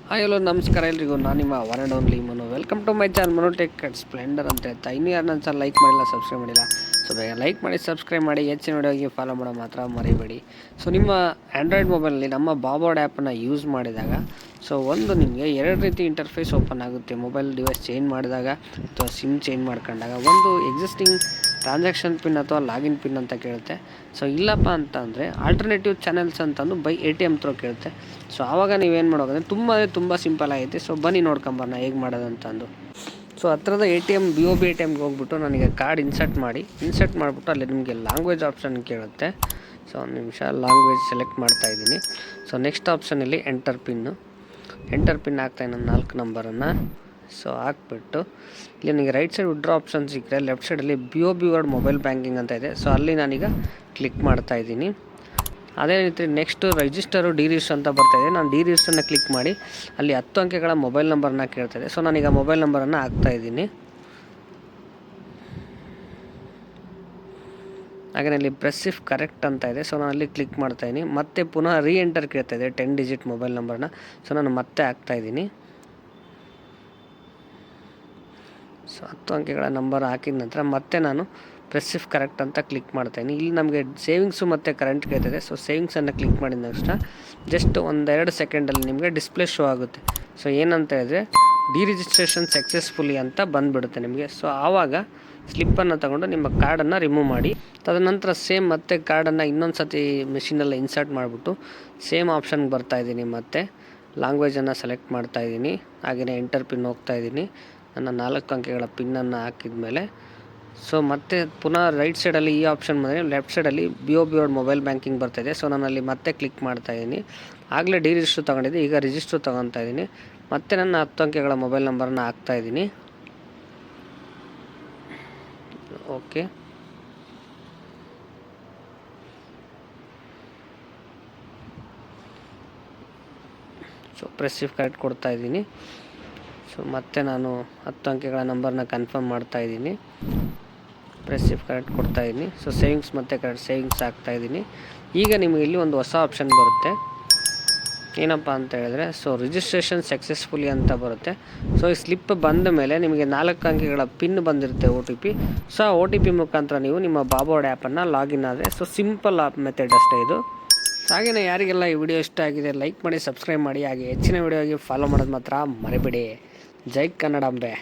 Hi hello ನಮಸ್ಕಾರ ಎಲ್ರಿಗೂ. ನಾನು ನಿಮ್ಮ one and only Manu. Welcome to my channel Manu Tech at Splendor ಅಂತ ಹೇಳ್ತಾ ಇನ್ನೂ ಯಾರು ನನ್ನ ಚಾನಲ್ ಲೈಕ್ ಮಾಡಿಲ್ಲ, ಸಬ್ಸ್ಕ್ರೈಬ್ ಮಾಡಿಲ್ಲ. ಸೊ ಬೇಗ ಲೈಕ್ ಮಾಡಿ, ಸಬ್ಸ್ಕ್ರೈಬ್ ಮಾಡಿ, ಹೆಚ್ಚಿನ ವಿಡಿಯೋಗೆ ಫಾಲೋ ಮಾಡೋ ಮಾತ್ರ ಮರಿಬೇಡಿ. ಸೊ ನಿಮ್ಮ ಆ್ಯಂಡ್ರಾಯ್ಡ್ ಮೊಬೈಲಲ್ಲಿ ನಮ್ಮ ಬಾಬೋರ್ಡ್ ಆ್ಯಪನ್ನು ಯೂಸ್ ಮಾಡಿದಾಗ ನಿಮಗೆ ಎರಡು ರೀತಿ ಇಂಟರ್ಫೇಸ್ ಓಪನ್ ಆಗುತ್ತೆ. ಮೊಬೈಲ್ ಡಿವೈಸ್ ಚೇಂಜ್ ಮಾಡಿದಾಗ ಅಥವಾ ಸಿಮ್ ಚೇಂಜ್ ಮಾಡ್ಕೊಂಡಾಗ ಒಂದು ಎಕ್ಸಿಸ್ಟಿಂಗ್ ಟ್ರಾನ್ಸಾಕ್ಷನ್ ಪಿನ್ ಅಥವಾ ಲಾಗಿನ್ ಪಿನ್ ಅಂತ ಕೇಳುತ್ತೆ. ಸೊ ಇಲ್ಲಪ್ಪ ಅಂತಂದರೆ ಆಲ್ಟರ್ನೇಟಿವ್ ಚಾನೆಲ್ಸ್ ಅಂತಂದು ಬೈ ATM ಥ್ರೂ ಕೇಳುತ್ತೆ. ಸೊ ಆವಾಗ ನೀವೇನು ಮಾಡೋದಂದರೆ ತುಂಬ ಸಿಂಪಲ್ ಆಗೈತೆ. ಸೊ ಬನ್ನಿ ನೋಡ್ಕೊಂಬರೋಣ ಹೇಗೆ ಮಾಡೋದಂತಂದು. ಸೊ ಹತ್ರದ BOB ATMಗೆ ಹೋಗ್ಬಿಟ್ಟು ನನಗೆ ಕಾರ್ಡ್ ಇನ್ಸರ್ಟ್ ಮಾಡಿಬಿಟ್ಟು ಅಲ್ಲಿ ನಿಮಗೆ ಲ್ಯಾಂಗ್ವೇಜ್ ಆಪ್ಷನ್ ಕೇಳುತ್ತೆ. ಸೊ ಒಂದು ನಿಮಿಷ ಲ್ಯಾಂಗ್ವೇಜ್ ಸೆಲೆಕ್ಟ್ ಮಾಡ್ತಾಯಿದ್ದೀನಿ. ಸೊ ನೆಕ್ಸ್ಟ್ ಆಪ್ಷನಲ್ಲಿ ಎಂಟರ್ ಪಿನ್ ಹಾಕ್ತಾಯಿದ್ದೀನಿ ನಾನು 4 ನಂಬರನ್ನು. ಸೊ ಹಾಕ್ಬಿಟ್ಟು ಇಲ್ಲಿ ನನಗೆ ರೈಟ್ ಸೈಡ್ ವಿಡ್ರಾ ಆಪ್ಷನ್ ಸಿಕ್ಕರೆ ಲೆಫ್ಟ್ ಸೈಡಲ್ಲಿ BOB ವರ್ಡ್ ಮೊಬೈಲ್ ಬ್ಯಾಂಕಿಂಗ್ ಅಂತ ಇದೆ. ಸೊ ಅಲ್ಲಿ ನಾನೀಗ ಕ್ಲಿಕ್ ಮಾಡ್ತಾಯಿದ್ದೀನಿ. ಅದೇ ರೀತಿ ನೆಕ್ಸ್ಟು ರಿಜಿಸ್ಟರು ಡಿರಿಜಿಸ್ಟರ್ ಅಂತ ಬರ್ತಾಯಿದೆ. ನಾನು ಡಿರಿಜಿಸ್ಟರ್ನ ಕ್ಲಿಕ್ ಮಾಡಿ ಅಲ್ಲಿ 10 ಅಂಕೆಗಳ ಮೊಬೈಲ್ ನಂಬರನ್ನ ಕೇಳ್ತಾಯಿದೆ. ಸೊ ನಾನೀಗ ಮೊಬೈಲ್ ನಂಬರನ್ನು ಹಾಕ್ತಾಯಿದ್ದೀನಿ. ಹಾಗೆ ಇಲ್ಲಿ ಪ್ರೆಸ್ ಇಫ್ ಕರೆಕ್ಟ್ ಅಂತ ಇದೆ. ಸೊ ನಾನು ಅಲ್ಲಿ ಕ್ಲಿಕ್ ಮಾಡ್ತಾಯಿದ್ದೀನಿ. ಮತ್ತೆ ಪುನಃ ಎಂಟರ್ ಕೇಳ್ತಾಯಿದೆ 10 ಡಿಜಿಟ್ ಮೊಬೈಲ್ ನಂಬರನ್ನ. ಸೊ ನಾನು ಮತ್ತೆ ಹಾಕ್ತಾಯಿದ್ದೀನಿ. ಸೊ 10 ಅಂಕೆಗಳ ನಂಬರ್ ಹಾಕಿದ ನಂತರ ಮತ್ತೆ ನಾನು ಪ್ರೆಸ್ ಇಫ್ ಕರೆಕ್ಟ್ ಅಂತ ಕ್ಲಿಕ್ ಮಾಡ್ತಾಯಿದ್ದೀನಿ. ಇಲ್ಲಿ ನಮಗೆ ಸೇವಿಂಗ್ಸು ಮತ್ತು ಕರೆಂಟ್ ಕೇಳ್ತಾಯಿದೆ. ಸೊ ಸೇವಿಂಗ್ಸನ್ನು ಕ್ಲಿಕ್ ಮಾಡಿದ ತಕ್ಷಣ ಜಸ್ಟ್ 1-2 ಸೆಕೆಂಡಲ್ಲಿ ನಿಮಗೆ ಡಿಸ್ಪ್ಲೇ ಶೋ ಆಗುತ್ತೆ. ಸೊ ಏನಂತ ಹೇಳಿದ್ರೆ ಡಿರಿಜಿಸ್ಟ್ರೇಷನ್ ಸಕ್ಸಸ್ಫುಲಿ ಅಂತ ಬಂದುಬಿಡುತ್ತೆ ನಿಮಗೆ. ಸೊ ಆವಾಗ ಸ್ಲಿಪ್ಪನ್ನು ತಗೊಂಡು ನಿಮ್ಮ ಕಾರ್ಡನ್ನು ರಿಮೂವ್ ಮಾಡಿ, ತದನಂತರ ಸೇಮ್ ಮತ್ತೆ ಕಾರ್ಡನ್ನು ಇನ್ನೊಂದು ಸತಿ ಮೆಷಿನಲ್ಲಿ ಇನ್ಸರ್ಟ್ ಮಾಡಿಬಿಟ್ಟು ಸೇಮ್ ಆಪ್ಷನ್ಗೆ ಬರ್ತಾಯಿದ್ದೀನಿ. ಮತ್ತು ಲ್ಯಾಂಗ್ವೇಜನ್ನು ಸೆಲೆಕ್ಟ್ ಮಾಡ್ತಾಯಿದ್ದೀನಿ. ಹಾಗೆಯೇ ಎಂಟರ್ ಪಿನ್ ಹೋಗ್ತಾಯಿದ್ದೀನಿ. ನನ್ನ 4 ಅಂಕೆಗಳ ಪಿನ್ನನ್ನು ಹಾಕಿದ ಮೇಲೆ ಸೊ ಮತ್ತೆ ಪುನಃ ರೈಟ್ ಸೈಡಲ್ಲಿ ಈ ಆಪ್ಷನ್ ಬಂದರೆ ಲೆಫ್ಟ್ ಸೈಡಲ್ಲಿ BOB ವರ್ಡ್ ಮೊಬೈಲ್ ಬ್ಯಾಂಕಿಂಗ್ ಬರ್ತಾಯಿದೆ. ಸೊ ನಾನಲ್ಲಿ ಮತ್ತೆ ಕ್ಲಿಕ್ ಮಾಡ್ತಾಯಿದ್ದೀನಿ. ಆಗಲೇ ರಿಜಿಸ್ಟ್ರು ತೊಗೊಂಡಿದ್ದೆ, ಈಗ ರಿಜಿಸ್ಟ್ರು ತೊಗೊತಾ ಇದ್ದೀನಿ. ಮತ್ತೆ ನನ್ನ 10 ಅಂಕೆಗಳ ಮೊಬೈಲ್ ನಂಬರನ್ನು ಹಾಕ್ತಾಯಿದ್ದೀನಿ. Okay, so press if correct ಕೊಡ್ತಾಯಿದ್ದೀನಿ. ಸೊ ಮತ್ತೆ ನಾನು 10 ಅಂಕೆಗಳ ನಂಬರ್ನ ಕನ್ಫರ್ಮ್ ಮಾಡ್ತಾಯಿದ್ದೀನಿ. ಪ್ರೆಸ್ ಇಫ್ ಕರೆಕ್ಟ್ ಕೊಡ್ತಾಯಿದ್ದೀನಿ. ಸೊ ಸೇವಿಂಗ್ಸ್ ಮತ್ತು ಕರೆಕ್ಟ್ ಸೇವಿಂಗ್ಸ್ ಹಾಕ್ತಾಯಿದ್ದೀನಿ. ಈಗ ನಿಮಗೆ ಇಲ್ಲಿ ಒಂದು ಹೊಸ ಆಪ್ಷನ್ ಬರುತ್ತೆ. ಏನಪ್ಪ ಅಂತ ಹೇಳಿದ್ರೆ ಸೊ ರಿಜಿಸ್ಟ್ರೇಷನ್ ಸಕ್ಸಸ್ಫುಲಿ ಅಂತ ಬರುತ್ತೆ. ಸೊ ಈ ಸ್ಲಿಪ್ ಬಂದ ಮೇಲೆ ನಿಮಗೆ 4 ಅಂಕೆಗಳ ಪಿನ್ ಬಂದಿರುತ್ತೆ OTP. ಸೊ ಆ OTP ಮುಖಾಂತರ ನೀವು ನಿಮ್ಮ ಬಾಬೋರ್ಡ್ ಆ್ಯಪನ್ನು ಲಾಗಿನ್ ಆದರೆ ಸೊ ಸಿಂಪಲ್ ಮೆಥಡ್ ಅಷ್ಟೇ ಇದು. ಹಾಗೆಯೇ ಯಾರಿಗೆಲ್ಲ ಈ ವಿಡಿಯೋ ಇಷ್ಟ ಆಗಿದೆ ಲೈಕ್ ಮಾಡಿ, ಸಬ್ಸ್ಕ್ರೈಬ್ ಮಾಡಿ, ಹಾಗೆ ಹೆಚ್ಚಿನ ವಿಡಿಯೋಗೆ ಫಾಲೋ ಮಾಡೋದು ಮಾತ್ರ ಮರಿಬೇಡಿ. ಜೈ ಕನ್ನಡಾಂಬೆ.